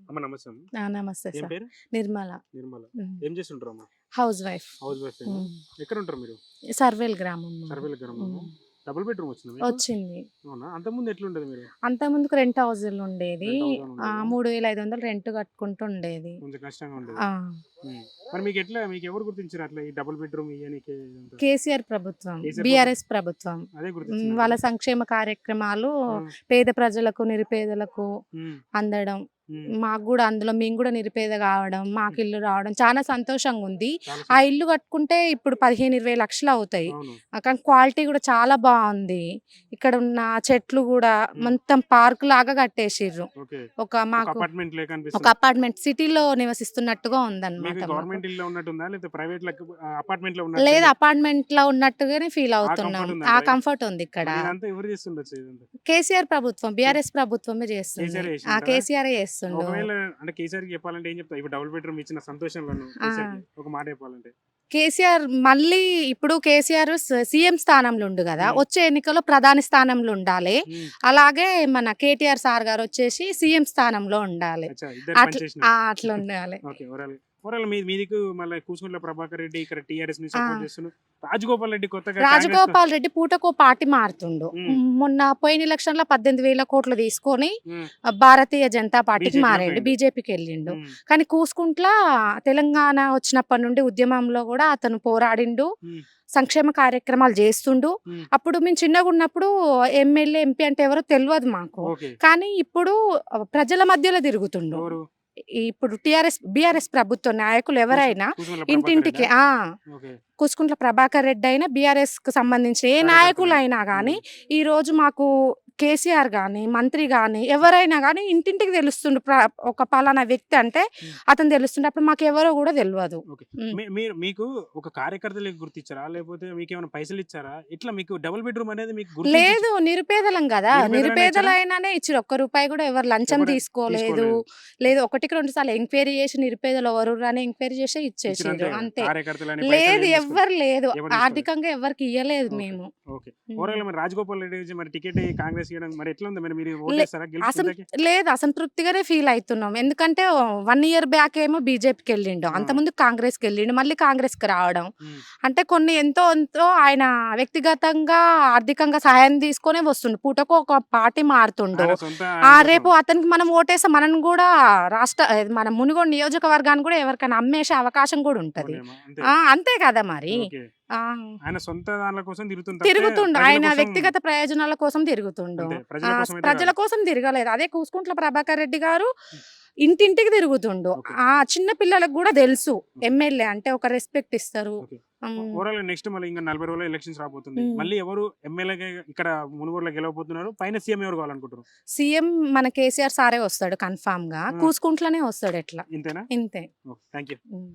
అమ్మ నమస్తే అమ్మ. నమస్తే ఏం సార్. పేరు? నిర్మల. నిర్మల. హ్మ్. ఏం చేస్తుంటారు అమ్మ? House wife. House wife. హ్మ్. ఎక్కడ ఉంటారు మీరు? సర్వేల్ గ్రామం మాది. సర్వేల గ్రామము. హ్మ్. డబుల్ బెడ్రూమ్ వచ్చిందా మీకు? వచ్చింది. అవునా? అంతకుముందు ఎట్లుండేది మీరు? అంతకుముందుకు రెంట్ హౌస్‌లో ఉండేది. రెంట్ హౌస్‌లో ఉండేదా? 3,500 రెంట్ కట్టుకుంటూ ఉండేది. కొంచెం కష్టంగా ఉండేది. ఆ! హ్మ్. మరి మీకు ఎవరు గుర్తించారు అట్లా ఈ డబుల్ బెడ్రూమ్ ఇయ్యనీకి ఇదంతా? కేసీఆర్ ప్రభుత్వం, కేసీఆర్ ప్రభుత్వం బీఆర్ఎస్ ప్రభుత్వం. అదే గుర్తించిందంటారా? వాళ్ళ సంక్షేమ కార్యక్రమాలు ఆ! పేద ప్రజలకు, నిరుపేదలకు హ్మ్. అందడం. హ్మ్. మాకు గూడా అందులో మేము గూడా నిరుపేద గావడం, మాకు ఇల్లు రావడం చాలా సంతోషంగుంది. చాలా ఆ ఇల్లు కట్టుకుంటే ఇప్పుడు 15, 20 లక్షలు అవుతాయి. అవును. కానీ క్వాలిటీ గూడా చాలా బావుంది. ఇక్కడున్న చెట్లు గూడా హ్మ్. మొత్తం పార్క్‌లాగా కట్టేసిర్రు. ఓకే. ఒక ఒక మాకు అపార్ట్మెంట్ లేక ఒక అనిపిస్తుంది. అపార్ట్‌మెంట్ సిటీలో నివసిస్తున్నట్టుగా మీకు ఉందన్నమాట మాకు. గవర్నమెంట్ ఇల్లు ఉన్నట్టుందా? లేకపోతే ప్రైవేట్ అపార్ట్మెంట్‌లో లేదు, ఉన్నట్టు అపార్ట్‌మెంట్‌లో ఉన్నట్టుగానే ఫీల్ ఆ అవుతున్నాం. కంఫర్ట్ ఆ ఉందంటారా ఇది? కంఫర్ట్ ఉంది ఇక్కడ. మరి ఇదంతా ఎవరు చేస్తుండొచ్చు ఇదంతా? కేసీఆర్ ప్రభుత్వం, కే బీఆర్ఎస్ ప్రభుత్వమే చేస్తుంది. కేసీఆర్ చేసిండంటారా? కేసీఆరే చేస్తుండు. ఒకవేళ అంటే కేసీఆర్‌కి చెప్పాలంటే ఏం చెప్తావు? ఇప్పుడు డబుల్ బెడ్‌రూమ్ ఇచ్చిన సంతోషంలో నువ్వు ఆ! కేసీఆర్‌కి ఒక మాట చెప్పాలంటే? కేసీఆర్ మళ్ళీ ఇప్పుడు కేసీఆర్ సీఎం స్థానంలో ఉండు గదా! హ్మ్. వచ్చే ఎన్నికల్లో ప్రధాని స్థానంలో ఉండాలే. హ్మ్. అలాగే మన కేటీఆర్ సార్ గారొచ్చేసి సీఎం స్థానంలో ఉండాలి. అచ్చా! ఇద్దరు పనిచేసినట్టు. అట్లుండాలి. ఓకే. ఓవరాల్ మీ దిక్కు మళ్ళా కూసుకుంట్ల ప్రభాకర్ రెడ్డి ఇక్కడ టీఆర్ఎస్‌ని ఆ! సపోర్ట్ చేస్తుండు. రాజగోపాల్ రెడ్డి కొత్తగా కాంగ్రెస్‌లో రాజగోపాల్ రెడ్డి పూటకో పార్టీ మారుతుండు. హ్మ్. మొన్న పోయిన ఎలక్షన్‌లో 18,000 కోట్లు తీసుకొని హ్మ్. భారతీయ జనతా పార్టీకి బీజేపీలోకి మారిండు. పోయిండు. బీజేపీకెళ్ళిండు. హ్మ్. కానీ కూసుకుంట్ల తెలంగాణ వచ్చినప్పటి నుండి ఉద్యమంలో గూడా అతను పోరాడిండు. హ్మ్. సంక్షేమ కార్యక్రమాలు జేస్తుండు. హ్మ్. అప్పుడు మేము చిన్నగున్నప్పుడు ఎమ్మెల్యే, ఎంపీ అంటే ఎవరో తెలవదు మాకు. ఓకే. కానీ ఇప్పుడు ప్రజల మధ్యలో తిరుగుతుండు. ఎవరు? ఇప్పుడు బీఆర్ఎస్ ప్రభుత్వ నాయకులు ఎవరైనా కూసుకుంట్ల ప్రభాకర్ ఇంటింటికి రెడ్డా? ఓకే. కూసుకుంట్ల ప్రభాకర్ రెడ్డి అయినా, బీఆర్ఎస్‌కి సంబంధించిన ఏ కార్యకర్తలైనా. నాయకులైనా గానీ, హ్మ్. ఈరోజు మాకు కేసీఆర్ గానీ, మంత్రి గానీ, ఎవరైనా గానీ ఇంటింటికి తెలుస్తుండు. ఒక పలానా వ్యక్తి అంటే హ్మ్. అతను తెలుస్తుండు. అప్పుడు మాకెవరో గూడా తెలవదు. ఓకే. హ్మ్. మీకు ఒక కార్యకర్తలకి గుర్తిచ్చారా? లేకపోతే మీకేమైనా పైసలిచ్చారా? ఇట్లా మీకు డబుల్ బెడ్‌రూమ్ అనేది మీకు గుర్తింపు లేదు, నిరుపేదలం గదా! నిరుపేదలనే ఇచ్చారా? నిరుపేదలైనానే ఇచ్చిర్రు. ఒక్క రూపాయి గూడా ఎవరు లంచం ఎవరు తీసుకోలేదు. తీసుకోలేదు. లేదు, ఒకటికి 2 సార్లు ఎంక్వైరీ చేసి నిరుపేదలు ఎవరుర్రు అని ఎంక్వైరీ చేసే ఇచ్చిరంతే ఇచ్చేసిర్రు. కదా! అంతే. కార్యకర్తలని లేదు, పైసలేం తీసుకోలేదు. ఎవ్వరు లేదు. ఎవరు తీసుకోలేదు. ఆర్థికంగా ఎవ్వరికి ఇయ్యలేదు ఓకే. మేము. ఓకే. హ్మ్. ఓవరాల్‌గా మరి రాజగోపాల్ రెడ్డి గురించి మరి టికెట్ కాంగ్రెస్ ఇయ్యడం మరి ఎట్లా ఉంది? మరి మీరు లే ఓటేస్తారా గెలిచినంతకి? లేదు, అసంతృప్తిగానే ఫీల్ అయితున్నాం. ఎందుకంటే 1 ఇయర్ బ్యాక్ ఏమో బీజేపీకెళ్ళిండు. ఆ! అంతకుముందు కాంగ్రెస్‌కెళ్ళిండు. మళ్ళీ కాంగ్రెస్‌కి రావడం. హ్మ్. అంటే కొన్ని ఎంతో ఆయన వ్యక్తిగతంగా, ఆర్థికంగా సహాయం తీసుకొనే వస్తుండు. పూటకో ఒక పార్టీ మారుతుండు. ఆయన కోసం రేపు అతనికి మనం ఓటేస్తే మనని గూడా మన మునుగోడు నియోజకవర్గాన్ని గూడా ఎవరికైనా అమ్మేసే అవకాశం గూడా ఉంటది. పోనీయమ్మ అంతే. అంతే కదా మరి. ఓకే. ఆ! ఆయన సొంత దాన్ల కోసం తిరుగుతుంది తప్పితే తిరుగుతుండు. ప్రజల ఆయన కోసం వ్యక్తిగత ప్రయోజనాల కోసం తిరుగుతుండు. అంతే. ప్రజల కోసం అయితే ప్రజల కాదు. కోసం తిరగలేదు. అదే కూసుకుంట్ల ప్రభాకర్ రెడ్డి గారు హ్మ్. ఇంటింటికి తిరుగుతుండు. ఓకే. చిన్న పిల్లలకు గూడా తెలుసు. ఓకే. ఎమ్మెల్యే అంటే ఒక రెస్పెక్ట్ ఇస్తారు. ఓకే. హ్మ్. ఓవరాల్‌గా నెక్స్ట్ మళ్ళీ ఇంక 40 రోజుల్లో ఎలక్షన్స్ రాబోతుంది. హ్మ్. మళ్ళీ ఎవరు ఎమ్మెల్యేగా ఇక్కడ మునుగోడులో గెలవబోతున్నారు? పైన సీఎం ఎవరు కావాలనుకుంటున్నారు? సీఎం మన కేసీఆర్ సారే వస్తాడు కన్ఫర్మ్‌గా. ఆ! కూసుకుంట్లనే వస్తాడు ఎట్లా. ఇంతేనా? ఇంతే. ఓకే. Thank you. హ్మ్.